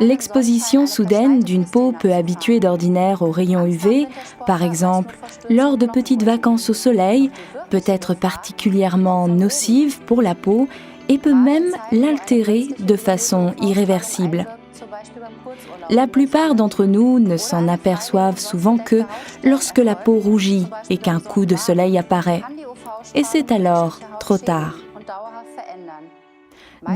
L'exposition soudaine d'une peau peu habituée d'ordinaire aux rayons UV, par exemple lors de petites vacances au soleil, peut être particulièrement nocive pour la peau et peut même l'altérer de façon irréversible. La plupart d'entre nous ne s'en aperçoivent souvent que lorsque la peau rougit et qu'un coup de soleil apparaît. Et c'est alors trop tard.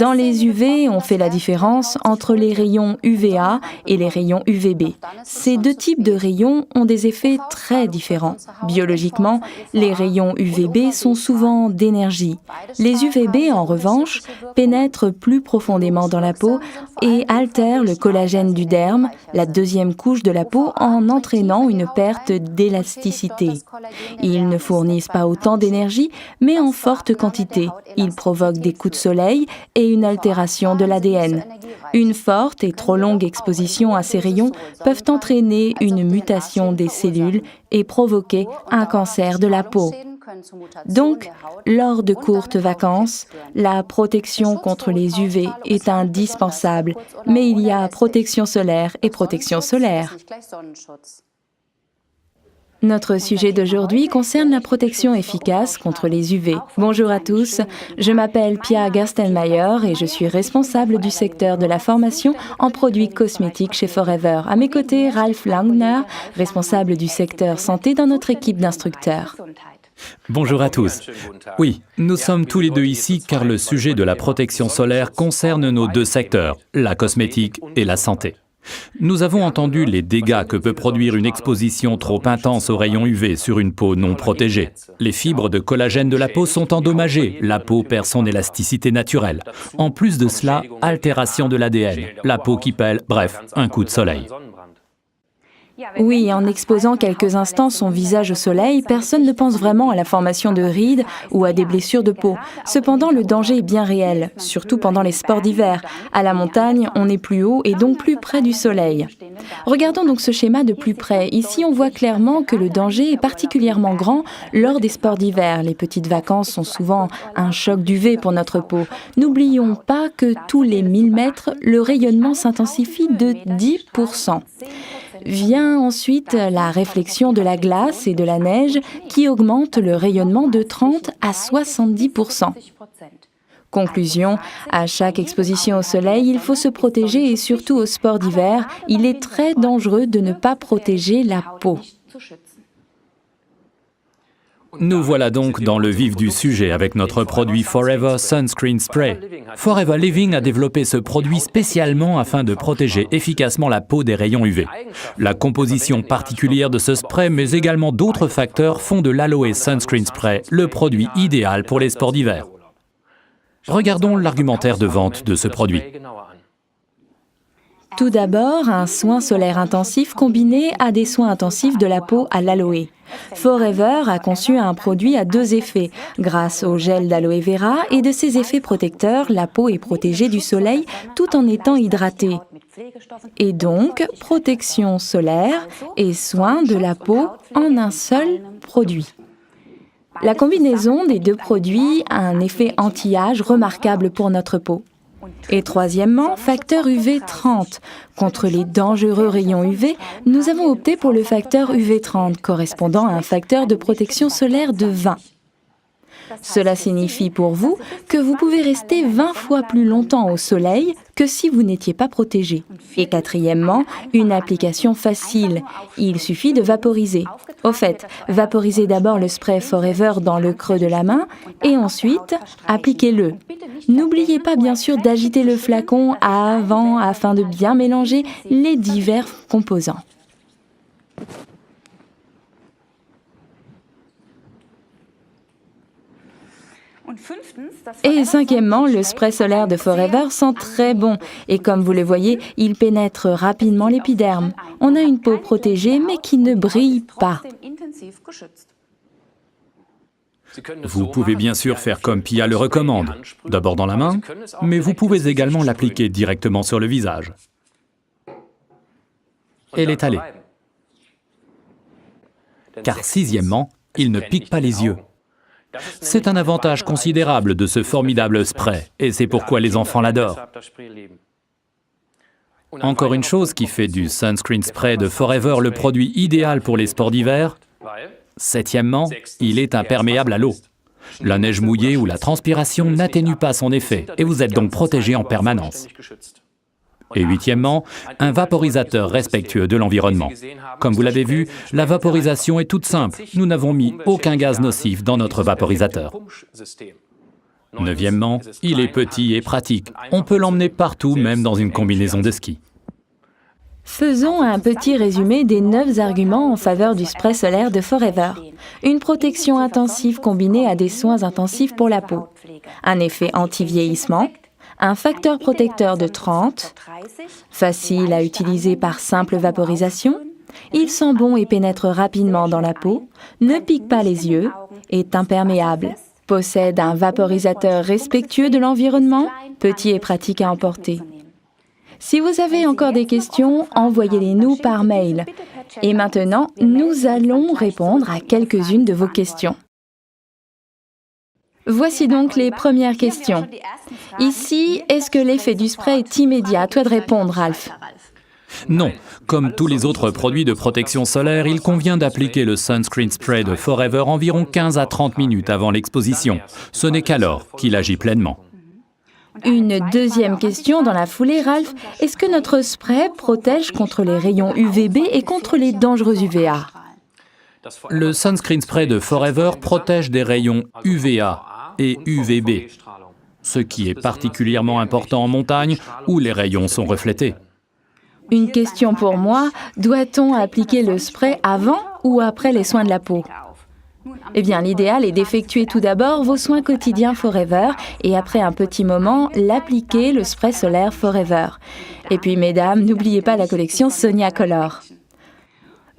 Dans les UV, on fait la différence entre les rayons UVA et les rayons UVB. Ces deux types de rayons ont des effets très différents. Biologiquement, les rayons UVB sont souvent d'énergie. Les UVB, en revanche, pénètrent plus profondément dans la peau et altèrent le collagène du derme, la deuxième couche de la peau, en entraînant une perte d'élasticité. Ils ne fournissent pas autant d'énergie, mais en forte quantité. Ils provoquent des coups de soleil et une altération de l'ADN. Une forte et trop longue exposition à ces rayons peuvent entraîner une mutation des cellules et provoquer un cancer de la peau. Donc, lors de courtes vacances, la protection contre les UV est indispensable, mais il y a protection solaire et protection solaire. Notre sujet d'aujourd'hui concerne la protection efficace contre les UV. Bonjour à tous, je m'appelle Pia Gerstenmaier et je suis responsable du secteur de la formation en produits cosmétiques chez Forever. À mes côtés, Ralf Langner, responsable du secteur santé dans notre équipe d'instructeurs. Bonjour à tous. Oui, nous sommes tous les deux ici car le sujet de la protection solaire concerne nos deux secteurs, la cosmétique et la santé. Nous avons entendu les dégâts que peut produire une exposition trop intense aux rayons UV sur une peau non protégée. Les fibres de collagène de la peau sont endommagées, la peau perd son élasticité naturelle. En plus de cela, altération de l'ADN, la peau qui pèle, bref, un coup de soleil. Oui, en exposant quelques instants son visage au soleil, personne ne pense vraiment à la formation de rides ou à des blessures de peau. Cependant, le danger est bien réel, surtout pendant les sports d'hiver. À la montagne, on est plus haut et donc plus près du soleil. Regardons donc ce schéma de plus près. Ici, on voit clairement que le danger est particulièrement grand lors des sports d'hiver. Les petites vacances sont souvent un choc d'UV pour notre peau. N'oublions pas que tous les 1000 mètres, le rayonnement s'intensifie de 10%. Vient ensuite la réflexion de la glace et de la neige qui augmente le rayonnement de 30 à 70%. Conclusion, à chaque exposition au soleil, il faut se protéger et surtout au sport d'hiver, il est très dangereux de ne pas protéger la peau. Nous voilà donc dans le vif du sujet avec notre produit Forever Sunscreen Spray. Forever Living a développé ce produit spécialement afin de protéger efficacement la peau des rayons UV. La composition particulière de ce spray, mais également d'autres facteurs, font de l'Aloe Sunscreen Spray le produit idéal pour les sports d'hiver. Regardons l'argumentaire de vente de ce produit. Tout d'abord, un soin solaire intensif combiné à des soins intensifs de la peau à l'aloe. Forever a conçu un produit à deux effets. Grâce au gel d'aloe vera et de ses effets protecteurs, la peau est protégée du soleil tout en étant hydratée. Et donc, protection solaire et soin de la peau en un seul produit. La combinaison des deux produits a un effet anti-âge remarquable pour notre peau. Et troisièmement, facteur UV 30. Contre les dangereux rayons UV, nous avons opté pour le facteur UV 30, correspondant à un facteur de protection solaire de 20. Cela signifie pour vous que vous pouvez rester 20 fois plus longtemps au soleil que si vous n'étiez pas protégé. Et quatrièmement, une application facile. Il suffit de vaporiser. Au fait, vaporisez d'abord le spray Forever dans le creux de la main et ensuite, appliquez-le. N'oubliez pas bien sûr d'agiter le flacon avant afin de bien mélanger les divers composants. Et cinquièmement, le spray solaire de Forever sent très bon et comme vous le voyez, il pénètre rapidement l'épiderme. On a une peau protégée mais qui ne brille pas. Vous pouvez bien sûr faire comme Pia le recommande, d'abord dans la main, mais vous pouvez également l'appliquer directement sur le visage et l'étaler. Car sixièmement, il ne pique pas les yeux. C'est un avantage considérable de ce formidable spray, et c'est pourquoi les enfants l'adorent. Encore une chose qui fait du Sunscreen Spray de Forever le produit idéal pour les sports d'hiver, septièmement, il est imperméable à l'eau. La neige mouillée ou la transpiration n'atténue pas son effet, et vous êtes donc protégé en permanence. Et huitièmement, un vaporisateur respectueux de l'environnement. Comme vous l'avez vu, la vaporisation est toute simple. Nous n'avons mis aucun gaz nocif dans notre vaporisateur. Neuvièmement, il est petit et pratique. On peut l'emmener partout, même dans une combinaison de ski. Faisons un petit résumé des 9 arguments en faveur du spray solaire de Forever. Une protection intensive combinée à des soins intensifs pour la peau. Un effet anti-vieillissement. Un facteur protecteur de 30. Facile à utiliser par simple vaporisation. Il sent bon et pénètre rapidement dans la peau. Ne pique pas les yeux. Est imperméable. Possède un vaporisateur respectueux de l'environnement. Petit et pratique à emporter. Si vous avez encore des questions, envoyez-les-nous par mail. Et maintenant, nous allons répondre à quelques-unes de vos questions. Voici donc les premières questions. Ici, est-ce que l'effet du spray est immédiat? À toi de répondre, Ralph. Non, comme tous les autres produits de protection solaire, il convient d'appliquer le Sunscreen Spray de Forever environ 15 à 30 minutes avant l'exposition. Ce n'est qu'alors qu'il agit pleinement. Une deuxième question dans la foulée, Ralph. Est-ce que notre spray protège contre les rayons UVB et contre les dangereux UVA? Le Sunscreen Spray de Forever protège des rayons UVA et UVB, ce qui est particulièrement important en montagne où les rayons sont reflétés. Une question pour moi, doit-on appliquer le spray avant ou après les soins de la peau? Eh bien, l'idéal est d'effectuer tout d'abord vos soins quotidiens Forever et après un petit moment, l'appliquer le spray solaire Forever. Et puis, mesdames, n'oubliez pas la collection Sonia Color.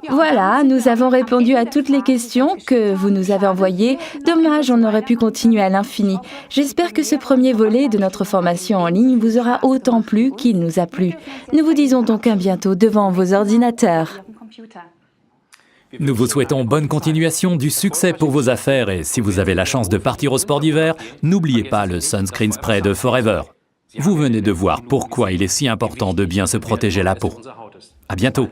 Voilà, nous avons répondu à toutes les questions que vous nous avez envoyées. Dommage, on aurait pu continuer à l'infini. J'espère que ce premier volet de notre formation en ligne vous aura autant plu qu'il nous a plu. Nous vous disons donc à bientôt devant vos ordinateurs. Nous vous souhaitons bonne continuation, du succès pour vos affaires et si vous avez la chance de partir au sport d'hiver, n'oubliez pas le Sunscreen Spray de Forever. Vous venez de voir pourquoi il est si important de bien se protéger la peau. À bientôt.